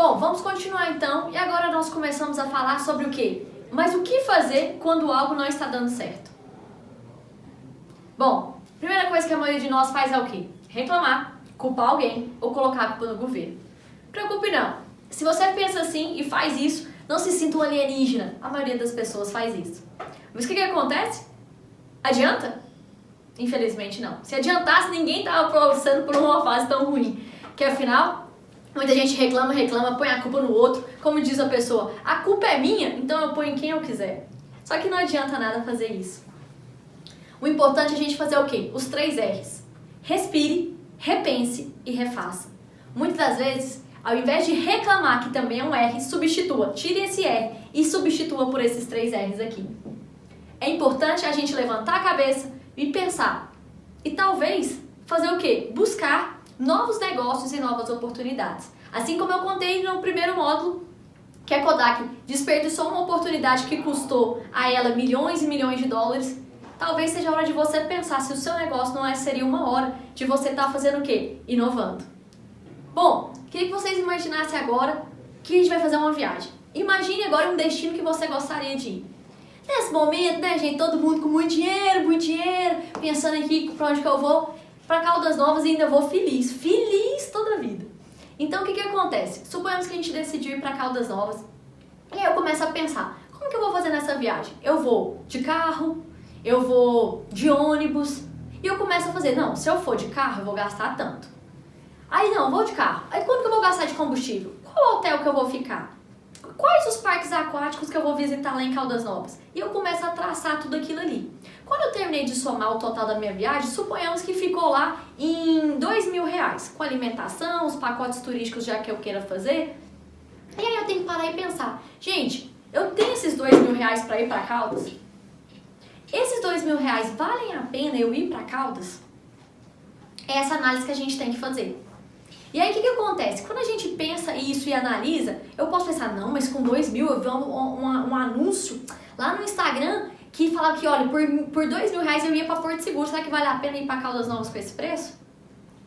Bom, vamos continuar então, e agora nós começamos a falar sobre o quê? Mas o que fazer quando algo não está dando certo? Bom, primeira coisa que a maioria de nós faz é o quê? Reclamar, culpar alguém ou colocar a culpa no governo. Preocupe não, se você pensa assim e faz isso, não se sinta um alienígena, a maioria das pessoas faz isso. Mas o que acontece? Adianta? Infelizmente não. Se adiantasse, ninguém estava passando por uma fase tão ruim, que afinal... Muita gente reclama, põe a culpa no outro. Como diz a pessoa, a culpa é minha, então eu ponho em quem eu quiser. Só que não adianta nada fazer isso. O importante é a gente fazer o quê? Os 3 R's. Respire, repense e refaça. Muitas das vezes, ao invés de reclamar, que também é um R, substitua. Tire esse R e substitua por esses 3 R's aqui. É importante a gente levantar a cabeça e pensar. E talvez fazer o quê? Buscar novos negócios e novas oportunidades. Assim como eu contei no primeiro módulo, que a Kodak desperdiçou uma oportunidade que custou a ela milhões e milhões de dólares, talvez seja a hora de você pensar se o seu negócio não seria uma hora de você estar fazendo o quê? Inovando. Bom, queria que vocês imaginassem agora que a gente vai fazer uma viagem. Imagine agora um destino que você gostaria de ir. Nesse momento, né, gente, todo mundo com muito dinheiro, pensando aqui para onde que eu vou. Para Caldas Novas e ainda vou feliz toda a vida. Então o que acontece? Suponhamos que a gente decidiu ir para Caldas Novas e aí eu começo a pensar, como que eu vou fazer nessa viagem? Eu vou de carro, eu vou de ônibus e eu começo a fazer, não, se eu for de carro eu vou gastar tanto. Aí não, vou de carro, aí quanto que eu vou gastar de combustível? Qual hotel que eu vou ficar? Quais os parques aquáticos que eu vou visitar lá em Caldas Novas? E eu começo a traçar tudo aquilo ali. Quando eu terminei de somar o total da minha viagem, suponhamos que ficou lá em R$2.000, com alimentação, os pacotes turísticos já que eu queira fazer. E aí eu tenho que parar e pensar, gente, eu tenho esses R$2.000 para ir para Caldas? Esses R$2.000 valem a pena eu ir para Caldas? É essa análise que a gente tem que fazer. E aí o que acontece? Quando a gente pensa isso e analisa, eu posso pensar, não, mas com 2.000 eu vi um anúncio lá no Instagram que falava que, olha, por R$2.000 eu ia para Porto Seguro, será que vale a pena ir para Caldas Novas com esse preço?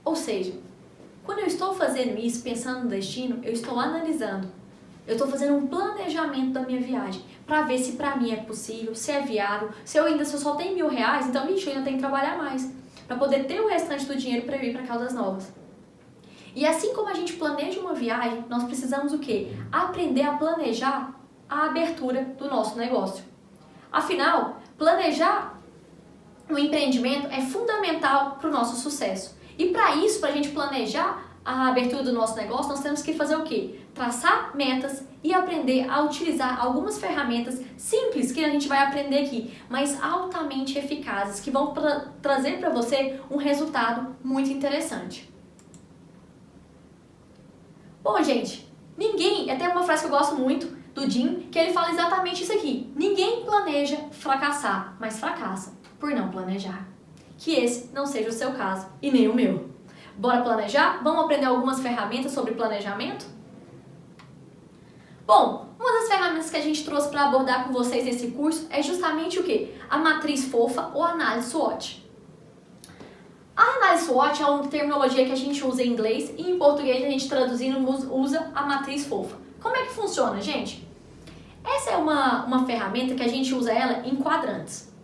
Ou seja, quando eu estou fazendo isso, pensando no destino, eu estou analisando, eu estou fazendo um planejamento da minha viagem, para ver se para mim é possível, se é viável, se eu só tenho R$1.000, então, eu ainda tenho que trabalhar mais, para poder ter o restante do dinheiro para eu ir para Caldas Novas. E assim como a gente planeja uma viagem, nós precisamos o quê? Aprender a planejar a abertura do nosso negócio. Afinal, planejar um empreendimento é fundamental para o nosso sucesso. E para isso, para a gente planejar a abertura do nosso negócio, nós temos que fazer o quê? Traçar metas e aprender a utilizar algumas ferramentas simples que a gente vai aprender aqui, mas altamente eficazes, que vão trazer para você um resultado muito interessante. Bom, gente, até uma frase que eu gosto muito do Jim, que ele fala exatamente isso aqui. Ninguém planeja fracassar, mas fracassa por não planejar. Que esse não seja o seu caso e nem o meu. Bora planejar? Vamos aprender algumas ferramentas sobre planejamento? Bom, uma das ferramentas que a gente trouxe para abordar com vocês nesse curso é justamente o quê? A matriz fofa ou análise SWOT. A análise SWOT é uma terminologia que a gente usa em inglês e em português a gente traduzindo usa a matriz fofa. Como é que funciona, gente? Essa é uma ferramenta que a gente usa ela em quadrantes.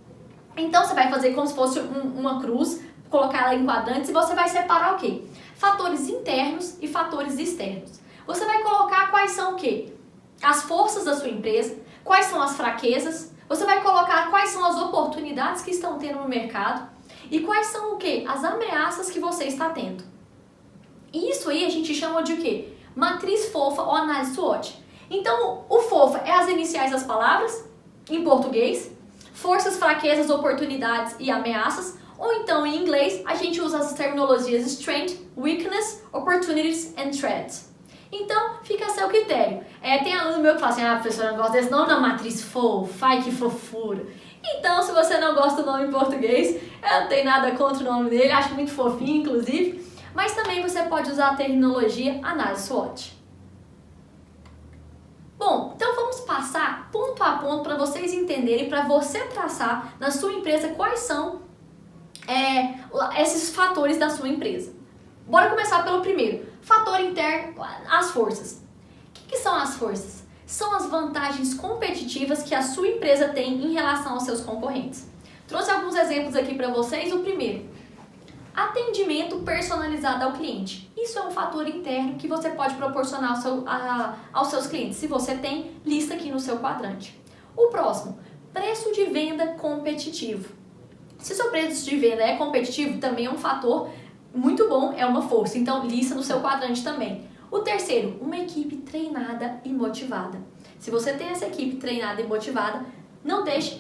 Então você vai fazer como se fosse uma cruz, colocar ela em quadrantes e você vai separar o quê? Fatores internos e fatores externos. Você vai colocar quais são o quê? As forças da sua empresa, quais são as fraquezas, você vai colocar quais são as oportunidades que estão tendo no mercado, e quais são o quê? As ameaças que você está tendo. E isso aí a gente chama de o quê? Matriz fofa ou análise SWOT. Então, o fofa é as iniciais das palavras, em português, forças, fraquezas, oportunidades e ameaças, ou então em inglês a gente usa as terminologias strength, weakness, opportunities and threats. Então, fica a seu critério. Tem aluno meu que fala assim, professora, eu não gosto desse nome da matriz fofa, ai que fofura. Então, se você não gosta do nome em português, eu não tenho nada contra o nome dele, acho muito fofinho, inclusive. Mas também você pode usar a terminologia análise SWOT. Bom, então vamos passar ponto a ponto para vocês entenderem, para você traçar na sua empresa quais são esses fatores da sua empresa. Bora começar pelo primeiro. Fator interno, as forças. que são as forças? São as vantagens competitivas que a sua empresa tem em relação aos seus concorrentes. Trouxe alguns exemplos aqui para vocês. O primeiro, atendimento personalizado ao cliente. Isso é um fator interno que você pode proporcionar aos seus clientes, se você tem, lista aqui no seu quadrante. O próximo, preço de venda competitivo. Se o seu preço de venda é competitivo, também é um fator muito bom, é uma força, então lista no seu quadrante também. O terceiro, uma equipe treinada e motivada. Se você tem essa equipe treinada e motivada, não deixe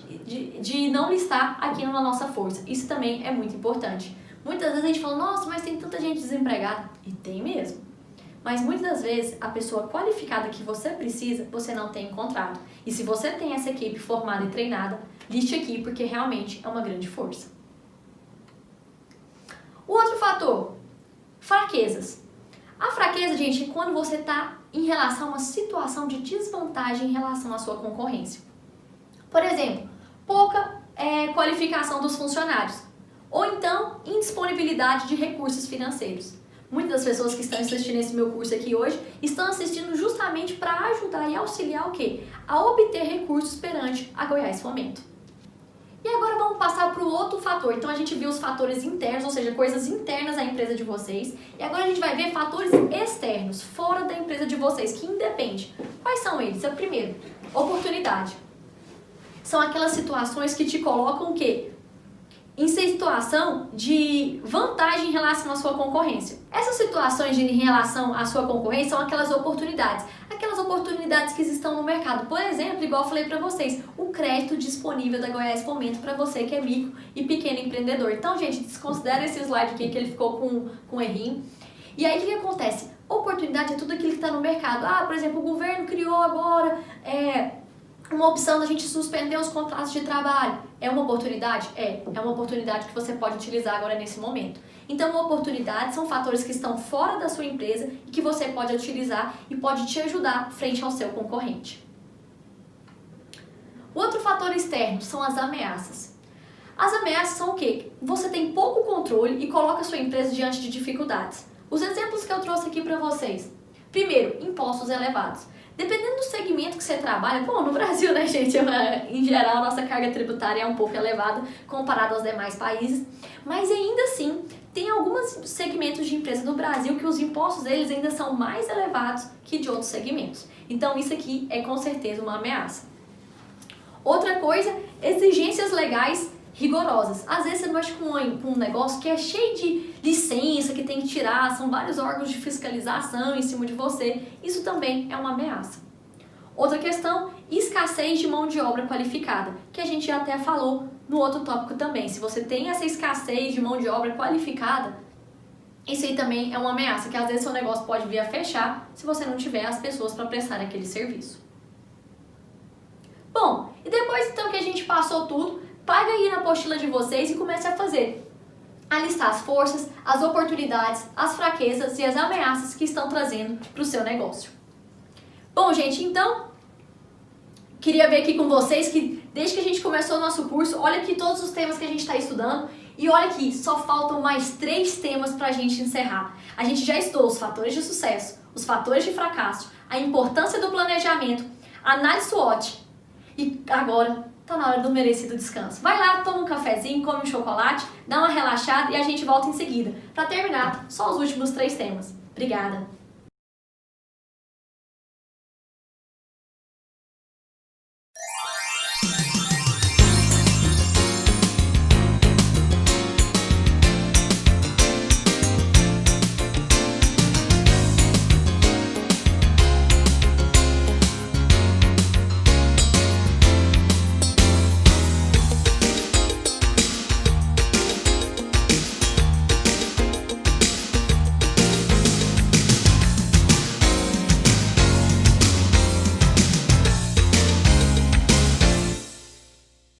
de não listar aqui na nossa força. Isso também é muito importante. Muitas vezes a gente fala, nossa, mas tem tanta gente desempregada. E tem mesmo. Mas muitas das vezes a pessoa qualificada que você precisa, você não tem encontrado. E se você tem essa equipe formada e treinada, liste aqui porque realmente é uma grande força. O outro fator, fraquezas. A fraqueza, gente, é quando você está em relação a uma situação de desvantagem em relação à sua concorrência. Por exemplo, pouca qualificação dos funcionários. Ou então, indisponibilidade de recursos financeiros. Muitas das pessoas que estão assistindo esse meu curso aqui hoje estão assistindo justamente para ajudar e auxiliar o quê? A obter recursos perante a Goiás Fomento. E agora vamos passar para o outro fator. Então a gente viu os fatores internos, ou seja, coisas internas à empresa de vocês. E agora a gente vai ver fatores externos, fora da empresa de vocês, que independe. Quais são eles? O primeiro, oportunidade. São aquelas situações que te colocam o quê? Em situação de vantagem em relação à sua concorrência. Essas situações em relação à sua concorrência são aquelas oportunidades que estão no mercado. Por exemplo, igual eu falei para vocês, o crédito disponível da Goiás Fomento para você que é micro e pequeno empreendedor. Então, gente, desconsidera esse slide aqui que ele ficou com errinho. E aí, o que acontece? Oportunidade é tudo aquilo que está no mercado. Ah, por exemplo, o governo criou agora uma opção da gente suspender os contratos de trabalho. É uma oportunidade? É uma oportunidade que você pode utilizar agora nesse momento. Então, oportunidades são fatores que estão fora da sua empresa e que você pode utilizar e pode te ajudar frente ao seu concorrente. O outro fator externo são as ameaças. As ameaças são o quê? Você tem pouco controle e coloca a sua empresa diante de dificuldades. Os exemplos que eu trouxe aqui para vocês. Primeiro, impostos elevados. Dependendo do segmento que você trabalha, bom, no Brasil, né, gente, em geral, a nossa carga tributária é um pouco elevada comparado aos demais países, mas ainda assim, tem alguns segmentos de empresa no Brasil que os impostos deles ainda são mais elevados que de outros segmentos. Então, isso aqui é com certeza uma ameaça. Outra coisa, exigências legais rigorosas. Às vezes você mexe com um negócio que é cheio de licença, que tem que tirar, são vários órgãos de fiscalização em cima de você. Isso também é uma ameaça. Outra questão, escassez de mão de obra qualificada, que a gente já até falou no outro tópico também. Se você tem essa escassez de mão de obra qualificada, isso aí também é uma ameaça, que às vezes seu negócio pode vir a fechar se você não tiver as pessoas para prestar aquele serviço. Bom, e depois então que a gente passou tudo, paga aí na apostila de vocês e comece a fazer. A listar as forças, as oportunidades, as fraquezas e as ameaças que estão trazendo para o seu negócio. Bom, gente, então, queria ver aqui com vocês que desde que a gente começou o nosso curso, olha aqui todos os temas que a gente está estudando e olha aqui, só faltam mais 3 temas para a gente encerrar. A gente já estudou os fatores de sucesso, os fatores de fracasso, a importância do planejamento, a análise SWOT e agora tá na hora do merecido descanso. Vai lá, toma um cafezinho, come um chocolate, dá uma relaxada e a gente volta em seguida. Para terminar, só os últimos 3 temas. Obrigada!